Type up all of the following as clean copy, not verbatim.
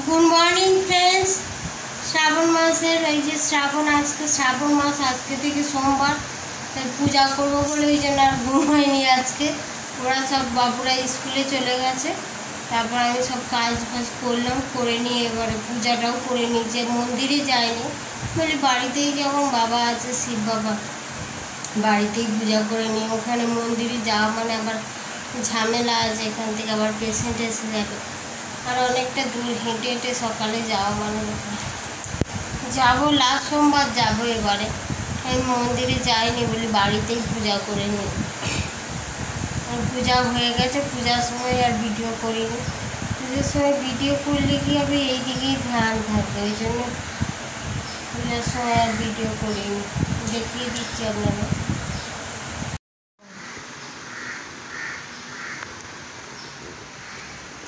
Good morning friends. श्रावण मासेर श्रावण आज के श्रावण मास आज के सोमवार ताई पूजा करबो बोले ओई जন্য আর ঘুম হয়নি আজকে। ওরা সব বাবুরা স্কুলে চলে গেছে, তারপর আমি সব কাজ ফাজ করলাম, করে নিয়ে এবারে পূজাটাও করে নিয়ে মন্দিরে যাইনি, বলি বাড়িতেই যখন বাবা আছে শিব বাবা বাড়িতেই পূজা করে নিই। ওখানে মন্দিরে যাওয়া মানে আবার ঝামেলা আছে, এখান থেকে আবার পেশেন্ট এসে যাবে, আর অনেকটা দূর হেঁটে হেঁটে সকালে যাওয়া মানে যাবো লাস্ট সোমবার যাবো। এবারে আমি মন্দিরে যাইনি বলি বাড়িতেই পূজা করে নিই। পূজা হয়ে গেছে, পূজার সময় আর ভিডিও করিনি। পুজোর সময় ভিডিও করলে কি হবে, এই দিকেই ধ্যান থাকবে, ওই জন্য পূজার সময় আর ভিডিও করিনি। দেখিয়ে দিচ্ছি আপনারা।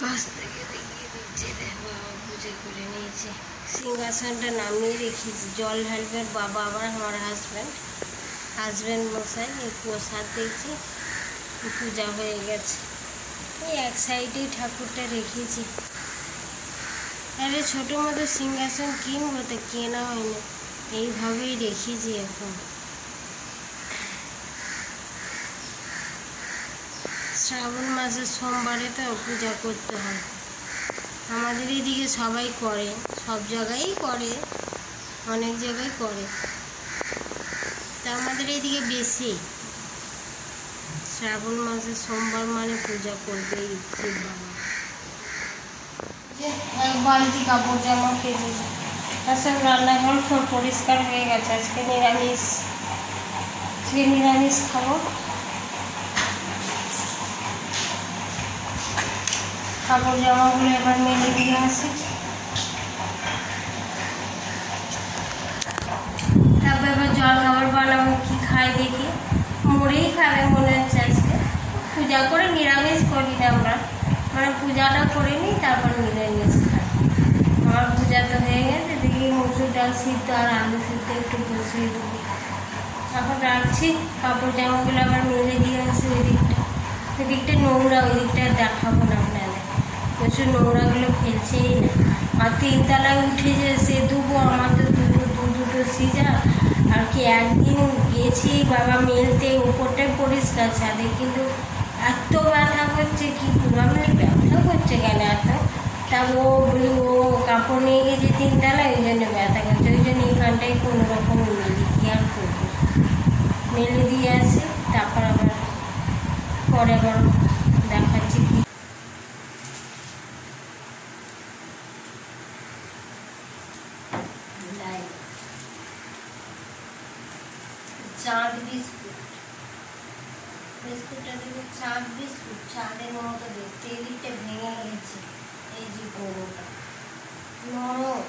পাশ থেকে দেখিয়ে দিচ্ছে, দেখো পুজো করে নিয়েছি, সিংহাসনটা নামিয়ে রেখেছি, জল ঢালবে বাবা আবার আমার হাজব্যান্ড মশাই। এই প্রসাদ দিয়েছি, পূজা হয়ে গেছে। এই এক সাইডেই ঠাকুরটা রেখেছি। আরে ছোটো মতো সিংহাসন কিনবো তো কেনা হয়নি, এইভাবেই রেখেছি এখন। শ্রাবণ মাসের সোমবারে তো পূজা করতে হয়, আমাদের এদিকে সবাই করে, সব জায়গায় করে, অনেক জায়গায় করে, তা আমাদের এইদিকে বেশি শ্রাবণ মাসের সোমবার মানে পূজা করবেই শিব বাবা। এক বালতি কাপড় জামা কেটেছি, তাছাড়া রান্নাঘর সব পরিষ্কার হয়ে গেছে। আজকে নিরামিষ খাবো। কাপড় জামাগুলো এবার মেলে দিয়ে আসি, তারপর এবার জল খাবার বানাবো। কি খাই দেখি, মুড়েই খাবে মনে হচ্ছে আজকে। পূজা করে নিরামিষ করি না আমরা, মানে পূজাটা করে নিই তারপর নিরামিষ খাই। আমার পূজা তো হয়ে গেছে, দেখি মসুর ডাল সিদ্ধ আর আলু সিদ্ধ একটু বসিয়ে দেবো। এখন রাখছি, কাপড় জামাগুলো আবার মেলে দিয়ে আসি। ওই দিকটা নোংরা, ওই দিকটা দেখাবো না আপনাদের, প্রচুর নোংরাগুলো ফেলছেই না। আর তিনতলায় উঠে যে সে ধুবো, আমার তো দুটো সিজা। আর কি একদিন গেছি বাবা মেলতে, উপরটাই পরিষ্কার ছাদে, কিন্তু এত ব্যথা করছে, কি পুরানো ব্যথা করছে কেন এত, তা ও বলি ও কাপড় নিয়ে গেছে তিনতলায়, ওই জন্য ব্যথা করছে, ওই জন্য এখানটাই কোনো রকম মেলি, কি আর করবো, মেলে দিয়ে আসি। তারপর আবার পরে আবার দেখাচ্ছি কি। চাঁদ বিস্কুটটা দেবো, চাঁদ বিস্কুট, চাঁদের মতো দেখতে, এই দিকটা ভেঙে গেছে, এই যে গোড়োটা নরম।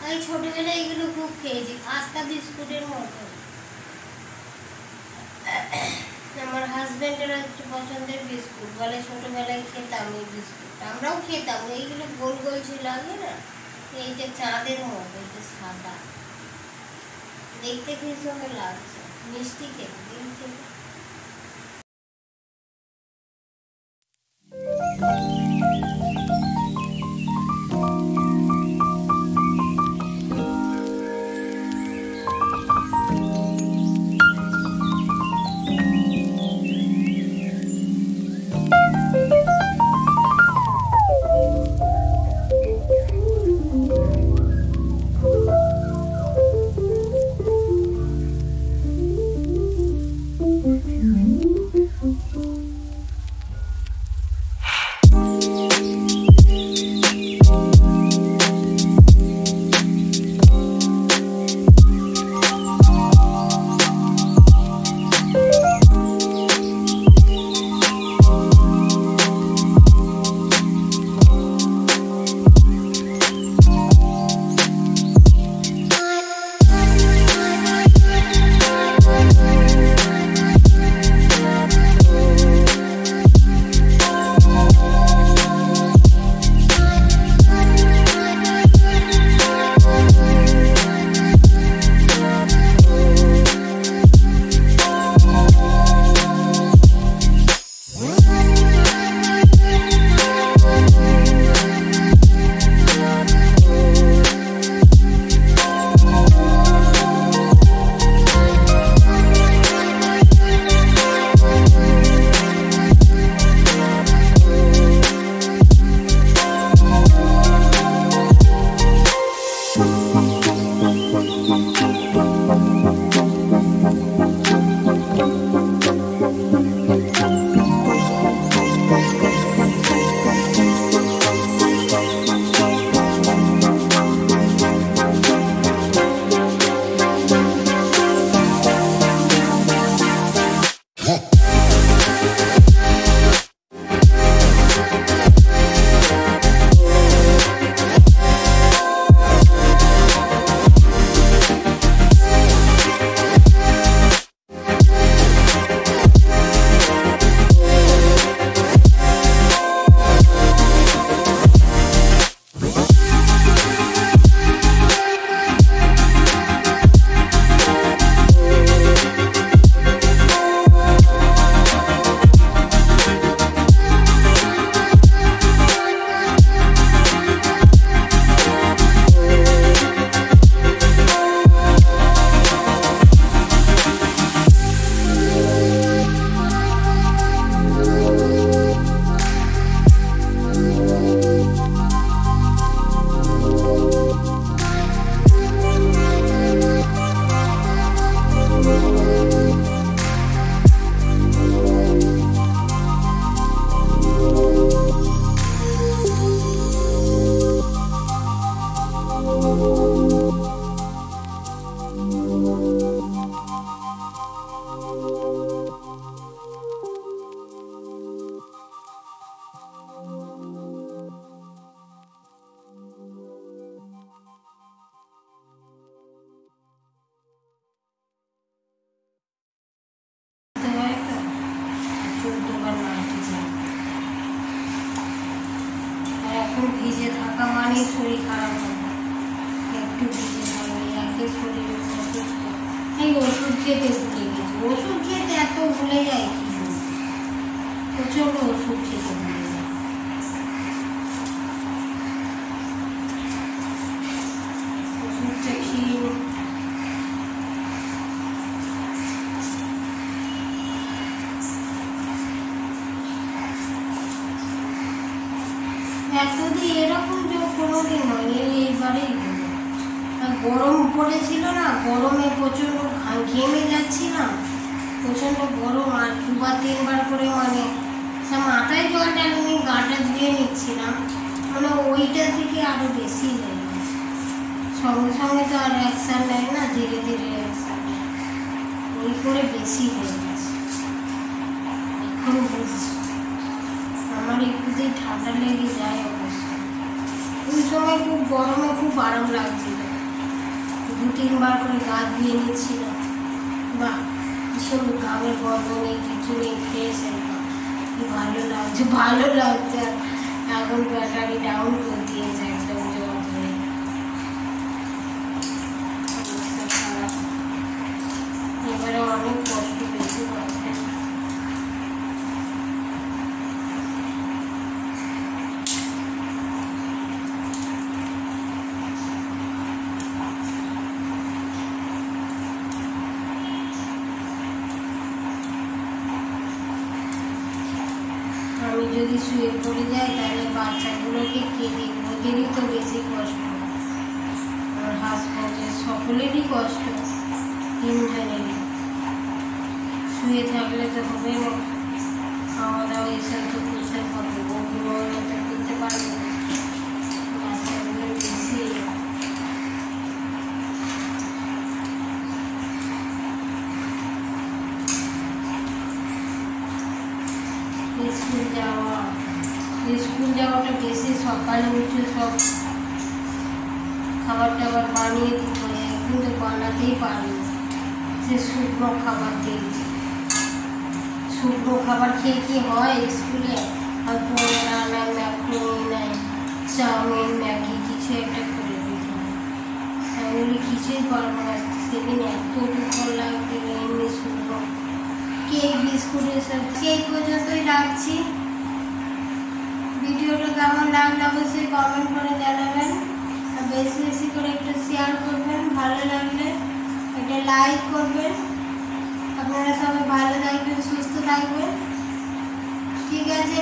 আমি ছোটবেলায় এগুলো খুব খেয়েছি, খাস্তা বিস্কুটের মতো। আমার হাজব্যান্ডের হচ্ছে পছন্দের বিস্কুট, বলে ছোটবেলায় খেতাম এই বিস্কুট, আমরাও খেতাম। এইগুলো গোল গোল ছিল আগে না, এইটা চাঁদের মতো, এটা সাদা, দেখতে খুব সুন্দর লাগছে, মিষ্টি খেতে দেখতে। জানি শরীর খারাপ হবে, একটু ভিজে থাকবে, একে শরীর অসুস্থ। এই ওষুধ খেতে ভুলে গেছি, ওষুধ খেতে এত ভুলে যায় কি প্রচণ্ড ওষুধ খেতে ভুলে যায়। ওষুধটা খেয়ে এতদিন এরকম কোনোদিন হয়নি, এইবারেই গরম পড়েছিল না, গরমে প্রচণ্ড ঘেমে যাচ্ছিলাম, প্রচণ্ড গরম। আর 2-3 বার করে মানে মাথায় জলটা আমি গাটা ধুয়ে নিচ্ছিলাম, মানে ওইটা থেকে আরও বেশি হয়ে গেছে। সঙ্গে সঙ্গে তো আর অ্যাকশান নেয় না, ধীরে ধীরে অ্যাকশান নেয়, ওই করে বেশি হয়ে গেছে। এখন বুঝছি আমার একটুতেই ঠান্ডা লেগে যায় অবশ্য। ওই সময় খুব গরমে খুব আরাম লাগছিল, 2-3 বার করে গা ধুয়ে নিচ্ছিলাম, বা ভীষণ ঘামের গন্ধ নেই, কিছু নেই, ফ্রেশ একদম, ভালো লাগছে ভালো লাগছে। এখন ব্যাটারি ডাউন করে দিয়েছে একদম জল ধরে, অবস্থা খারাপ। এবারে অনেক কষ্ট বেশি করছে। আমি যদি শুয়ে পড়ে যাই তাহলে বাচ্চাগুলোকে কে দেখবে, ওদেরই তো বেশি কষ্ট, আমার হাজব্যান্ডের সকলেরই কষ্ট, 3জনেরই। শুয়ে থাকলে তো হবে না, খাওয়া দাওয়া এসব তো করতে হবে, ওগুলো তো করতে পারবে না, বাচ্চাগুলো বেশি। স্কুল যাওয়াটা বেশি, সকালে উঠে সব খাবার টাবার বানিয়ে দিতে হয়, এখন তো বানাতেই পারি, সে শুকনো খাবার দিয়েছে। শুকনো খাবার খেয়ে কি হয় স্কুলে, আর পনেরা নেয়, ম্যাক্রোনি নেয়, চাউমিন ম্যাগি কিছু একটা করে দিতে হয়, এগুলি কিছুই পারবো না। সেদিন এত দুপুর লাগবে এমনি শুকনো কেক বিস্কুট এসব। সেই পর্যন্তই রাখছি। ভিডিওটা কেমন লাগলো অবশ্যই কমেন্ট করে জানাবেন, আর বেশি বেশি করে একটু শেয়ার করবেন, ভালো লাগলে একটা লাইক করবেন। আপনারা সবাই ভালো থাকবেন, সুস্থ থাকবেন, ঠিক আছে।